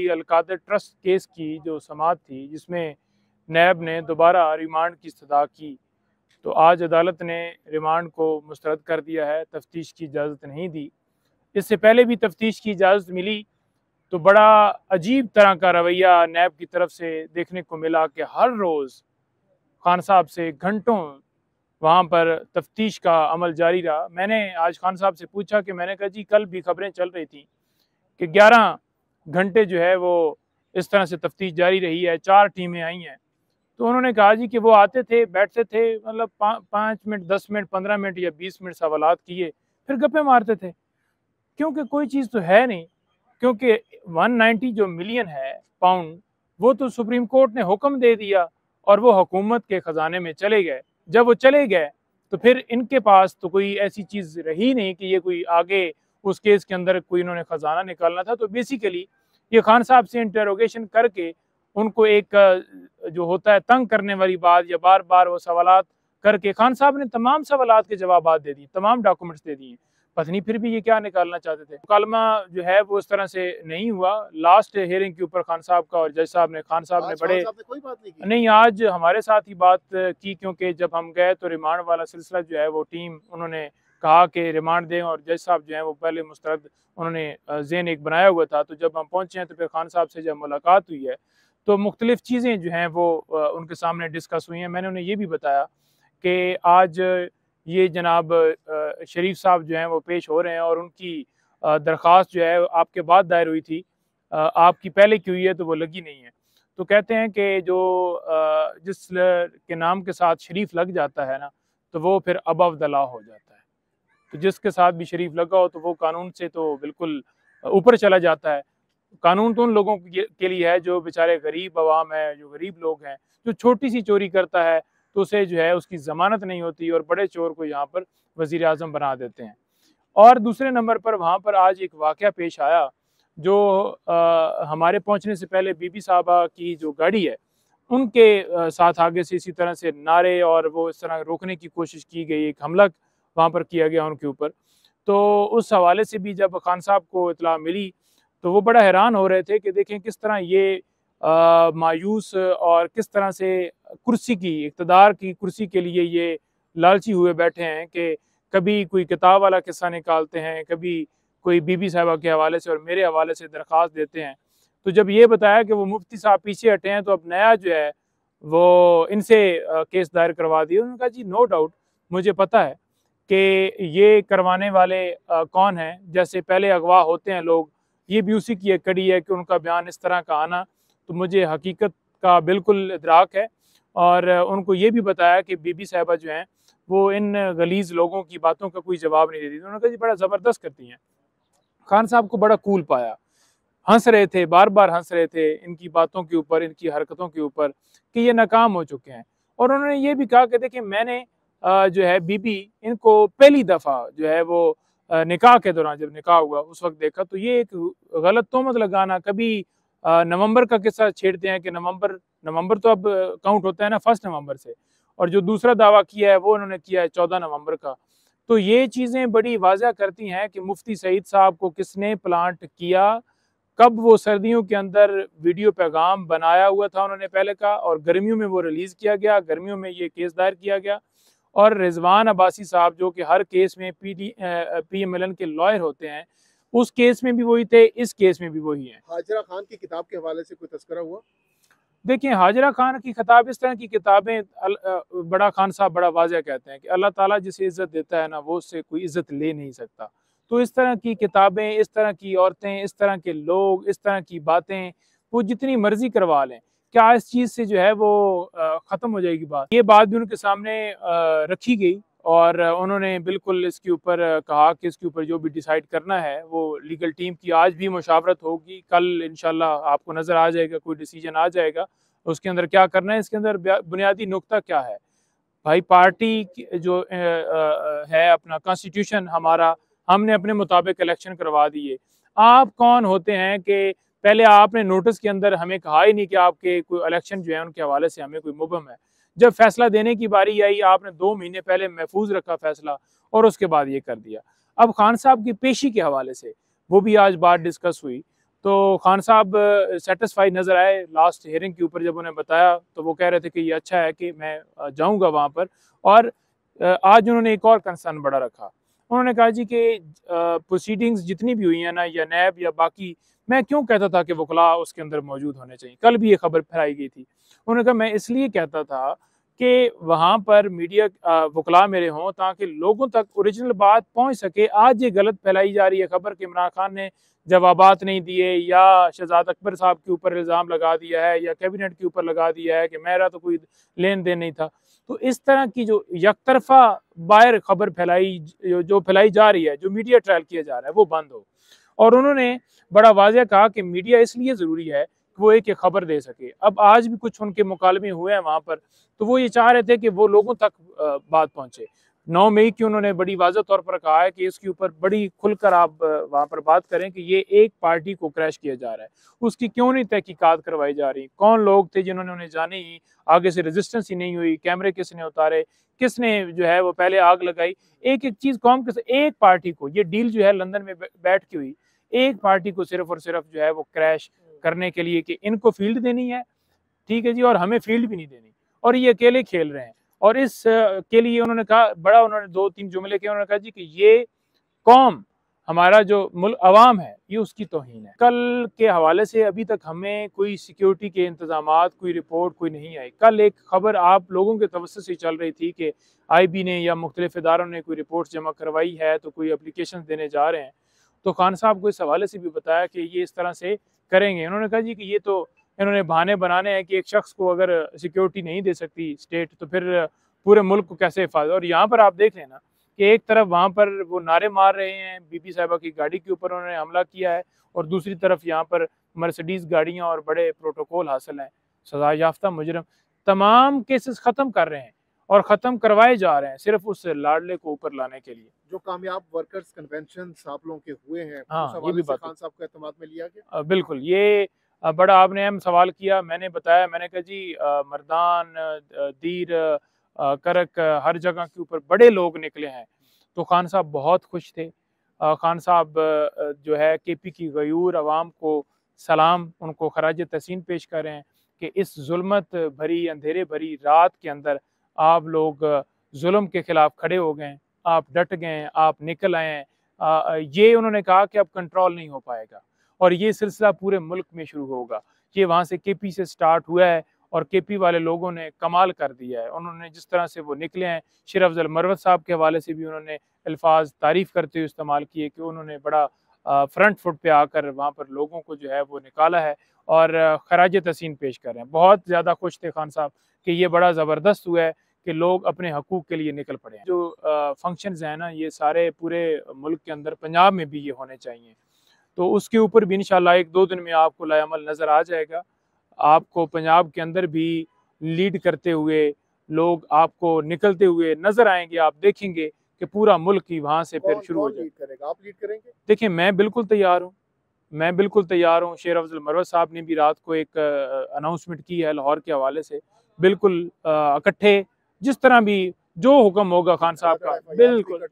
Al-Qadir trust case की जो समाअत थी, जिसमें नैब ने दोबारा रिमांड की इस्तदा की, तो आज अदालत ने रिमांड को मुस्तरद कर दिया है, तफ्तीश की इजाज़त नहीं दी। इससे पहले भी तफ्तीश की इजाज़त मिली तो बड़ा अजीब तरह का रवैया नैब की तरफ से देखने को मिला कि हर रोज़ खान साहब से घंटों वहाँ पर तफ्तीश का अमल जारी रहा। मैंने आज खान साहब से पूछा कि मैंने कहा जी कल भी खबरें चल रही थी कि 11 घंटे जो है वो इस तरह से तफ्तीश जारी रही है, 4 टीमें आई हैं। तो उन्होंने कहा जी कि वो आते थे, बैठते थे, मतलब 5 मिनट, 10 मिनट, 15 मिनट या 20 मिनट सवालात किए, फिर गप्पे मारते थे। क्योंकि कोई चीज़ तो है नहीं, क्योंकि 190 जो मिलियन है पाउंड, वो तो सुप्रीम कोर्ट ने हुक्म दे दिया और वो हुकूमत के ख़जाने में चले गए। जब वो चले गए तो फिर इनके पास तो कोई ऐसी चीज़ रही नहीं कि ये कोई आगे उस केस के अंदर कोई इन्होंने ख़जाना निकालना था। तो बेसिकली ये खान साहब से इंटरोगेशन करके उनको एक जो होता है तंग करने वाली बात, या बार बार वो सवालात करके खान साहब ने तमाम सवालात के जवाबात दे दिए, तमाम डॉक्यूमेंट्स दे दिए। पता नहीं फिर भी ये क्या निकालना चाहते थे। मुकालमा जो है वो इस तरह से नहीं हुआ। लास्ट हियरिंग के ऊपर खान साहब का और जज साहब ने बड़े कोई बात नहीं की। नहीं, आज हमारे साथ ही बात की, क्योंकि जब हम गए तो रिमांड वाला सिलसिला जो है वो टीम उन्होंने कहा कि रिमांड दें, और जज साहब जो हैं वो पहले मुस्तरद उन्होंने ज़हन एक बनाया हुआ था। तो जब हम पहुँचे हैं तो फिर खान साहब से जब मुलाकात हुई है तो मुख्तलिफ़ चीज़ें जो हैं वो उनके सामने डिस्कस हुई हैं। मैंने उन्हें ये भी बताया कि आज ये जनाब शरीफ साहब जो हैं वो पेश हो रहे हैं, और उनकी दरख्वास्त जो है आपके बाद दायर हुई थी, आपकी पहले की हुई है तो वो लगी नहीं है। तो कहते हैं कि जो जिस के नाम के साथ शरीफ लग जाता है ना, तो वो फिर अबव द लॉ हो जाता है। तो जिसके साथ भी शरीफ लगा हो तो वो कानून से तो बिल्कुल ऊपर चला जाता है। कानून तो उन लोगों के लिए है जो बेचारे गरीब अवाम है, जो गरीब लोग हैं। जो छोटी-सी चोरी करता है तो उसे जो है उसकी ज़मानत नहीं होती, और बड़े चोर को यहाँ पर वज़ीर-ए-आज़म बना देते हैं। और दूसरे नंबर पर वहाँ पर आज एक वाक़या पेश आया जो हमारे पहुँचने से पहले बीबी साहबा की जो गाड़ी है, उनके साथ आगे से इसी तरह से नारे और वो इस तरह रोकने की कोशिश की गई, एक हमला वहाँ पर किया गया उनके ऊपर। तो उस हवाले से भी जब खान साहब को इत्तला मिली, तो वो बड़ा हैरान हो रहे थे कि देखें किस तरह ये मायूस और किस तरह से कुर्सी की, इक़्तिदार की कुर्सी के लिए ये लालची हुए बैठे हैं कि कभी कोई किताब वाला किस्सा निकालते हैं, कभी कोई बीबी साहिबा के हवाले से और मेरे हवाले से दरख्वास्त देते हैं। तो जब ये बताया कि वो मुफ्ती साहब पीछे हटे हैं, तो अब नया जो है वो इनसे केस दायर करवा दिया। उन्होंने कहा जी नो डाउट, मुझे पता है कि ये करवाने वाले कौन हैं। जैसे पहले अगवा होते हैं लोग, ये भी उसी की एक कड़ी है कि उनका बयान इस तरह का आना, तो मुझे हकीकत का बिल्कुल इदराक है। और उनको ये भी बताया कि बीबी साहिबा जो हैं वो इन गलीज़ लोगों की बातों का कोई जवाब नहीं देती। उन्होंने कहा जी बड़ा ज़बरदस्त करती हैं। खान साहब को बड़ा कूल पाया, हँस रहे थे, बार-बार हँस रहे थे इनकी बातों के ऊपर, इनकी हरकतों के ऊपर कि ये नाकाम हो चुके हैं। और उन्होंने ये भी कहा कि देखिए मैंने जो है बीबी इनको पहली दफ़ा जो है वो निकाह के दौरान जब निकाह हुआ उस वक़्त देखा, तो ये एक गलत तोहमत लगाना, कभी नवंबर का किस्सा छेड़ते हैं कि नवंबर तो अब काउंट होता है ना 1 नवंबर से, और जो दूसरा दावा किया है वो उन्होंने किया है 14 नवंबर का। तो ये चीज़ें बड़ी वाज़ह करती हैं कि मुफ्ती सईद साहब को किसने प्लांट किया, कब वो सर्दियों के अंदर वीडियो पैगाम बनाया हुआ था उन्होंने पहले का, और गर्मियों में वो रिलीज़ किया गया, गर्मियों में ये केस दायर किया गया। और रिजवान अब्बासी साहब जो कि हर केस में पीएमएलएन के लॉयर होते हैं, उस केस में भी वही थे, इस केस में भी वही हैं। हाजरा खान की किताब के हवाले से कोई तज़किरा हुआ? देखिए हाजरा खान की किताब, इस तरह की किताबें बड़ा खान साहब बड़ा वाज़ह कहते हैं कि अल्लाह ताला जिसे इज़्ज़त देता है ना, वो उससे कोई इज़्ज़त ले नहीं सकता। तो इस तरह की किताबें, इस तरह की औरतें, इस तरह के लोग, इस तरह की बातें वो जितनी मर्ज़ी करवा लें, क्या इस चीज़ से जो है वो ख़त्म हो जाएगी बात? ये बात भी उनके सामने रखी गई, और उन्होंने बिल्कुल इसके ऊपर कहा कि इसके ऊपर जो भी डिसाइड करना है वो लीगल टीम की आज भी मुशावरत होगी। कल इंशाल्लाह आपको नज़र आ जाएगा, कोई डिसीजन आ जाएगा उसके अंदर क्या करना है। इसके अंदर बुनियादी नुक्ता क्या है भाई, पार्टी की जो है अपना कॉन्स्टिट्यूशन हमारा, हमने अपने मुताबिक इलेक्शन करवा दिए। आप कौन होते हैं कि पहले आपने नोटिस के अंदर हमें कहा ही नहीं कि आपके कोई इलेक्शन जो है उनके हवाले से हमें कोई मुबहम है। जब फैसला देने की बारी आई, आपने 2 महीने पहले महफूज रखा फैसला, और उसके बाद ये कर दिया। अब खान साहब की पेशी के हवाले से वो भी आज बात डिस्कस हुई, तो खान साहब सेटिस्फाई नज़र आए लास्ट हियरिंग के ऊपर। जब उन्हें बताया तो वो कह रहे थे कि ये अच्छा है कि मैं जाऊंगा वहाँ पर। और आज उन्होंने एक और कंसर्न बड़ा रखा। उन्होंने कहा जी कि प्रोसीडिंग्स जितनी भी हुई हैं ना, या नैब या बाकी, मैं क्यों कहता था कि वकला उसके अंदर मौजूद होने चाहिए। कल भी ये खबर फैलाई गई थी। उन्होंने कहा मैं इसलिए कहता था कि वहाँ पर मीडिया वकला मेरे हों ताकि लोगों तक ओरिजिनल बात पहुँच सके। आज ये गलत फैलाई जा रही है खबर कि इमरान खान ने जवाबात नहीं दिए, या शहजाद अकबर साहब के ऊपर इल्ज़ाम लगा दिया है, या कैबिनेट के ऊपर लगा दिया है कि मेरा तो कोई लेन देन नहीं था। तो इस तरह की जो यकतरफा बाहर खबर जो फैलाई जा रही है, जो मीडिया ट्रायल किया जा रहा है, वो बंद हो। और उन्होंने बड़ा वाज़ेह कहा कि मीडिया इसलिए ज़रूरी है कि वो एक खबर दे सके। अब आज भी कुछ उनके मुकालमे हुए हैं वहाँ पर, तो वो ये चाह रहे थे कि वो लोगों तक बात पहुँचे। 9 मई की उन्होंने बड़ी वाज़ेह तौर पर कहा है कि इसके ऊपर बड़ी खुलकर आप वहाँ पर बात करें कि ये एक पार्टी को क्रैश किया जा रहा है, उसकी क्यों नहीं तहकीकात करवाई जा रही, कौन लोग थे जिन्होंने उन्हें जाने ही, आगे से रेजिस्टेंस ही नहीं हुई, कैमरे किसने उतारे, किसने जो है वो पहले आग लगाई। एक एक चीज़ कौम के, एक पार्टी को ये डील जो है लंदन में बैठ के हुई, एक पार्टी को सिर्फ और सिर्फ जो है वो क्रैश करने के लिए कि इनको फील्ड देनी है, ठीक है जी, और हमें फील्ड भी नहीं देनी, और ये अकेले खेल रहे हैं। और इस के लिए उन्होंने कहा, बड़ा उन्होंने 2-3 जुमले के उन्होंने कहा जी कि ये कौम, हमारा जो मुल्क अवाम है, ये उसकी तौहीन है। कल के हवाले से अभी तक हमें कोई सिक्योरिटी के इंतजामात, कोई रिपोर्ट कोई नहीं आई। कल एक खबर आप लोगों के तवज्जुह से चल रही थी कि IB ने या मुख्तलिफ इदारों ने कोई रिपोर्ट जमा करवाई है, तो कोई एप्लीकेशन देने जा रहे हैं। तो खान साहब को इस हवाले से भी बताया कि ये इस तरह से करेंगे। उन्होंने कहा जी कि ये तो इन्होंने बहाने बनाने हैं कि एक शख्स को अगर सिक्योरिटी नहीं दे सकती स्टेट, तो फिर पूरे मुल्क को कैसे हिफाजत। और यहाँ पर आप देख लेना कि एक तरफ वहाँ पर वो नारे मार रहे हैं, बीबी साहिबा की गाड़ी के ऊपर उन्होंने हमला किया है, और दूसरी तरफ यहाँ पर मर्सिडीज़ गाड़ियाँ और बड़े प्रोटोकॉल हासिल हैं। सजा याफ्ता मुजरम तमाम केसेस ख़त्म कर रहे हैं और ख़त्म करवाए जा रहे हैं सिर्फ उस लाडले को ऊपर लाने के लिए। जो कामयाब वर्कर्स कन्वेंशन आप लोगों के हुए हैं, हाँ, उस ये भी हवाले से बात खान साहब को एतमाद में लिया गया? बिल्कुल, ये बड़ा आपने अहम सवाल किया। मैंने बताया, मैंने कहा जी मर्दान, दीर, करक, हर जगह के ऊपर बड़े लोग निकले हैं। तो खान साहब बहुत खुश थे। खान साहब जो है KP की गयूर अवाम को सलाम, उनको खराज तहसीन पेश कर रहे हैं कि इस जुल्मत भरी, अंधेरे भरी रात के अंदर आप लोग जुल्म के खिलाफ खड़े हो गए, आप डट गए, आप निकल आए हैं। ये उन्होंने कहा कि अब कंट्रोल नहीं हो पाएगा, और ये सिलसिला पूरे मुल्क में शुरू होगा। ये वहाँ से KP से स्टार्ट हुआ है, और KP वाले लोगों ने कमाल कर दिया है। उन्होंने जिस तरह से वो निकले हैं, शेर अफजल मरवत साहब के हवाले से भी उन्होंने अल्फाज तारीफ़ करते हुए इस्तेमाल किए कि उन्होंने बड़ा फ्रंट फुट पे आकर वहाँ पर लोगों को जो है वो निकाला है, और खराज तहसीन पेश कर रहे हैं। बहुत ज़्यादा खुश थे खान साहब कि ये बड़ा ज़बरदस्त हुआ है कि लोग अपने हकूक़ के लिए निकल पड़े हैं। जो फंक्शंस हैं ना, ये सारे पूरे मुल्क के अंदर, पंजाब में भी ये होने चाहिए। तो उसके ऊपर भी इंशाल्लाह 1-2 दिन में आपको लाएअमल नज़र आ जाएगा। आपको पंजाब के अंदर भी लीड करते हुए लोग आपको निकलते हुए नज़र आएँगे। आप देखेंगे कि पूरा मुल्क ही वहाँ से फिर शुरू हो कौन लीड करेगा? आप लीड करेंगे? देखिए, मैं बिल्कुल तैयार हूँ, मैं बिल्कुल तैयार हूँ। शेर अफजल मरवत साहब ने भी रात को एक अनाउंसमेंट की है लाहौर के हवाले से। बिल्कुल इकट्ठे, जिस तरह भी जो हुक्म होगा खान साहब का, बिल्कुल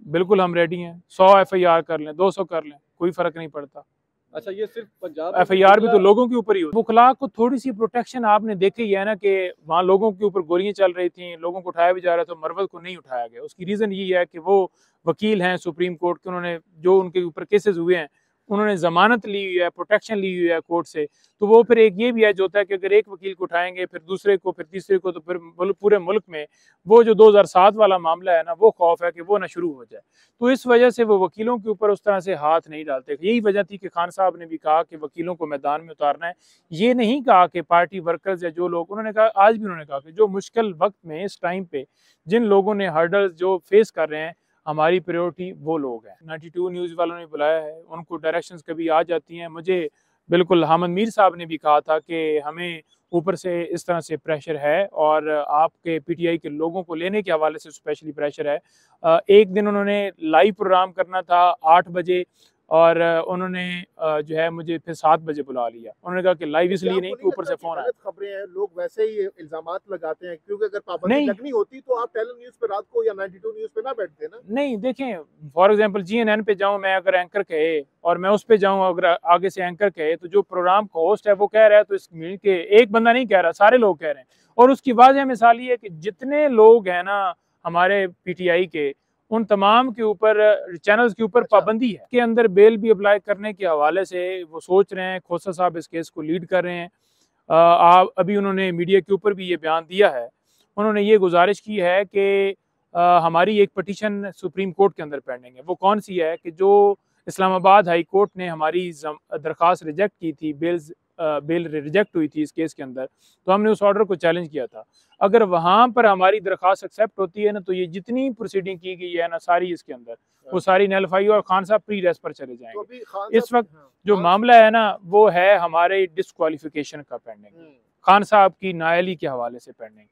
बिल्कुल हम रेडी हैं। 100 FIR कर लें, 200 कर लें, कोई फ़र्क नहीं पड़ता। अच्छा, ये सिर्फ पंजाब FIR भी तो लोगों के ऊपर ही हो। वकला को थोड़ी सी प्रोटेक्शन आपने देखी है ना कि वहाँ लोगों के ऊपर गोलियां चल रही थी, लोगों को उठाया भी जा रहा था, मरवत को नहीं उठाया गया। उसकी रीज़न ये है कि वो वकील हैं सुप्रीम कोर्ट के, उन्होंने जो उनके ऊपर केसेस हुए हैं, उन्होंने ज़मानत ली हुई है, प्रोटेक्शन ली हुई है कोर्ट से। तो वो फिर एक ये भी है जो होता है कि अगर एक वकील को उठाएंगे, फिर दूसरे को, फिर तीसरे को, तो फिर पूरे मुल्क में वो जो 2007 वाला मामला है ना, वो खौफ है कि वो ना शुरू हो जाए। तो इस वजह से वो वकीलों के ऊपर उस तरह से हाथ नहीं डालते। यही वजह थी कि खान साहब ने भी कहा कि वकीलों को मैदान में उतारना है। ये नहीं कहा कि पार्टी वर्कर्स या जो लोग, उन्होंने कहा, आज भी उन्होंने कहा कि जो मुश्किल वक्त में इस टाइम पे जिन लोगों ने हर्डल्स जो फेस कर रहे हैं, हमारी प्रायोरिटी वो लोग हैं। 92 न्यूज़ वालों ने बुलाया है, उनको डायरेक्शंस कभी आ जाती हैं। मुझे बिल्कुल हामिद मीर साहब ने भी कहा था कि हमें ऊपर से इस तरह से प्रेशर है, और आपके PTI के लोगों को लेने के हवाले से स्पेशली प्रेशर है। एक दिन उन्होंने लाइव प्रोग्राम करना था 8 बजे, और उन्होंने जो है मुझे फिर 7 बजे बुला लिया। उन्होंने कहा कि लाइव इसलिए नहीं कि ऊपर से फ़ोन आया। खबरें हैं, लोग वैसे ही इल्जामात लगाते हैं, क्योंकि अगर पाबंदी नहीं लगनी होती तो आप टेलन न्यूज़ पे रात को या 92 न्यूज़ पे ना बैठते ना। नहीं, देखें, फॉर एग्जांपल जीएनएन पे जाऊं मैं, अगर एंकर कहे और मैं उस पे जाऊं, अगर आगे से एंकर कहे तो जो प्रोग्राम का होस्ट है वो कह रहा है, तो इस मिल के एक बंदा नहीं कह रहा, सारे लोग कह रहे हैं। और उसकी वाज़ेह मिसाल ये है कि जितने लोग हैं ना हमारे पीटीआई के, उन तमाम के ऊपर चैनल्स के ऊपर पाबंदी है के अंदर बेल भी अप्लाई करने के हवाले से वो सोच रहे हैं। खोसा साहब इस केस को लीड कर रहे हैं। अभी उन्होंने मीडिया के ऊपर भी ये बयान दिया है। उन्होंने ये गुजारिश की है कि हमारी एक पटिशन सुप्रीम कोर्ट के अंदर पेंडिंग है। वो कौन सी है कि जो इस्लामाबाद हाई कोर्ट ने हमारी दरख्वास्त रिजेक्ट की थी, बेल रिजेक्ट हुई थी इस केस के अंदर, तो हमने उस ऑर्डर को चैलेंज किया था। अगर वहाँ पर हमारी दरख्वास्त एक्सेप्ट होती है ना, तो ये जितनी प्रोसीडिंग की गई है ना सारी इसके अंदर, वो सारी नलफाई और खान साहब प्री रेस्ट पर चले जाएंगे। इस वक्त जो मामला है ना वो है हमारे डिस्क्वालिफिकेशन का पेंडिंग, खान साहब की नाअहली के हवाले से पेंडिंग।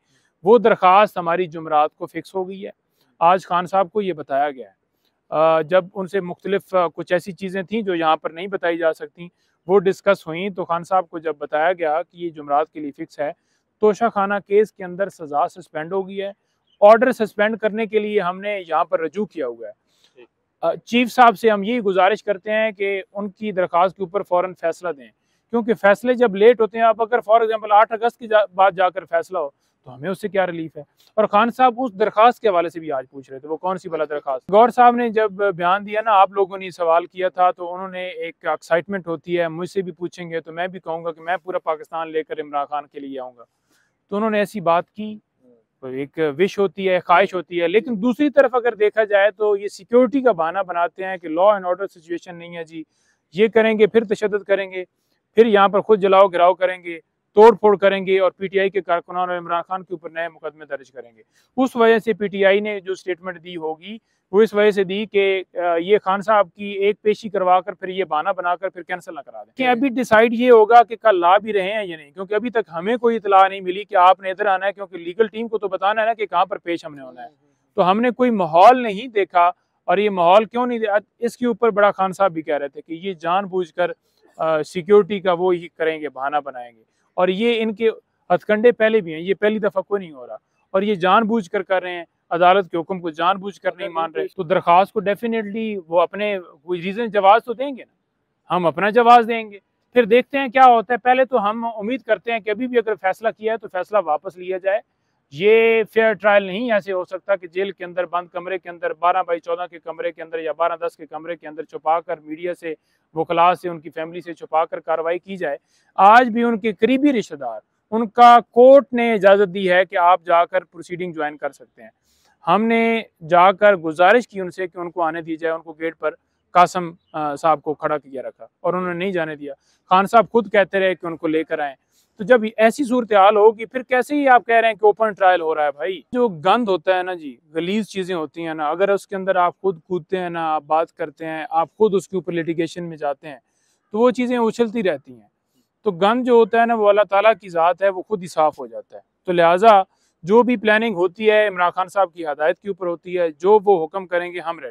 वो दरख्वास्त हमारी जुमरात को फिक्स हो गई है। आज खान साहब को ये बताया गया है। जब उनसे मुख्तलिफ कुछ ऐसी चीज़ें थी जो यहाँ पर नहीं बताई जा सकती, वो डिस्कस हुई, तो खान साहब को जब बताया गया कि ये जुमरात के लिए फ़िक्स है, तोशा खाना केस के अंदर सज़ा सस्पेंड हो गई है। ऑर्डर सस्पेंड करने के लिए हमने यहाँ पर रजू किया हुआ है। चीफ साहब से हम यही गुजारिश करते हैं कि उनकी दरख्वास्त के ऊपर फ़ौरन फैसला दें, क्योंकि फ़ैसले जब लेट होते हैं, अब अगर फॉर एग्जांपल 8 अगस्त की बाद जाकर फैसला हो तो हमें उससे क्या रिलीफ है। और खान साहब उस दरख्वास्त के हवाले से भी आज पूछ रहे थे, वो कौन सी वाला दरख्वास्त। गौर साहब ने जब बयान दिया ना, आप लोगों ने सवाल किया था, तो उन्होंने एक एक्साइटमेंट होती है, मुझसे भी पूछेंगे तो मैं भी कहूँगा कि मैं पूरा पाकिस्तान लेकर इमरान खान के लिए आऊँगा। तो उन्होंने ऐसी बात की, तो एक विश होती है, ख्वाहिश होती है। लेकिन दूसरी तरफ अगर देखा जाए तो ये सिक्योरिटी का बहाना बनाते हैं कि लॉ एंड ऑर्डर सिचुएशन नहीं है जी, ये करेंगे फिर तशद्दुद करेंगे, फिर यहाँ पर खुद जलाओ गिराओ करेंगे, तोड़ फोड़ करेंगे और पीटीआई के कारकुनान और इमरान खान के ऊपर नए मुकदमे दर्ज करेंगे। उस वजह से पीटीआई ने जो स्टेटमेंट दी होगी वो इस वजह से दी कि ये खान साहब की एक पेशी करवा कर फिर ये बहाना बनाकर फिर कैंसिल ना करा दें। कि अभी डिसाइड ये होगा कि कल ला भी रहे हैं या नहीं, क्योंकि अभी तक हमें कोई इतला नहीं मिली कि आपने इधर आना है, क्योंकि लीगल टीम को तो बताना है ना कि कहाँ पर पेश हमने होना है। तो हमने कोई माहौल नहीं देखा। और ये माहौल क्यों नहीं देखा, इसके ऊपर बड़ा खान साहब भी कह रहे थे कि ये जानबूझकर सिक्योरिटी का वो ही करेंगे, बहाना बनाएंगे। और ये इनके हथकंडे पहले भी हैं, ये पहली दफ़ा कोई नहीं हो रहा, और ये जानबूझकर कर रहे हैं, अदालत के हुक्म को जानबूझकर नहीं मान रहे। तो दरख्वास्त को डेफिनेटली वो अपने कोई रीज़न जवाब तो देंगे ना, हम अपना जवाब देंगे, फिर देखते हैं क्या होता है। पहले तो हम उम्मीद करते हैं कि अभी भी अगर फैसला किया है तो फैसला वापस लिया जाए। ये फेयर ट्रायल नहीं ऐसे हो सकता कि जेल के अंदर बंद कमरे के अंदर 12x14 के कमरे के अंदर या 12-10 के कमरे के अंदर छुपा कर मीडिया से, वकला से, उनकी फैमिली से छुपा कर कार्रवाई की जाए। आज भी उनके करीबी रिश्तेदार, उनका कोर्ट ने इजाज़त दी है कि आप जाकर प्रोसीडिंग ज्वाइन कर सकते हैं। हमने जाकर गुजारिश की उनसे कि उनको आने दी जाए। उनको गेट पर कासम साहब को खड़ा किया रखा और उन्होंने नहीं जाने दिया। खान साहब खुद कहते रहे कि उनको लेकर आएँ। तो जब ऐसी सूरत हाल होगी फिर कैसे ही आप कह रहे हैं कि ओपन ट्रायल हो रहा है। भाई जो गंद होता है ना जी, गलीज चीज़ें होती हैं ना, अगर उसके अंदर आप खुद कूदते हैं ना, आप बात करते हैं, आप खुद उसके ऊपर लिटिगेशन में जाते हैं, तो वो चीज़ें उछलती रहती हैं। तो गंद जो होता है ना वो अल्लाह ताला की ज़ात है, वो खुद ही साफ़ हो जाता है। तो लिहाजा जो भी प्लानिंग होती है इमरान खान साहब की हदायत के ऊपर होती है, जो वो हुक्म करेंगे हम रेडी।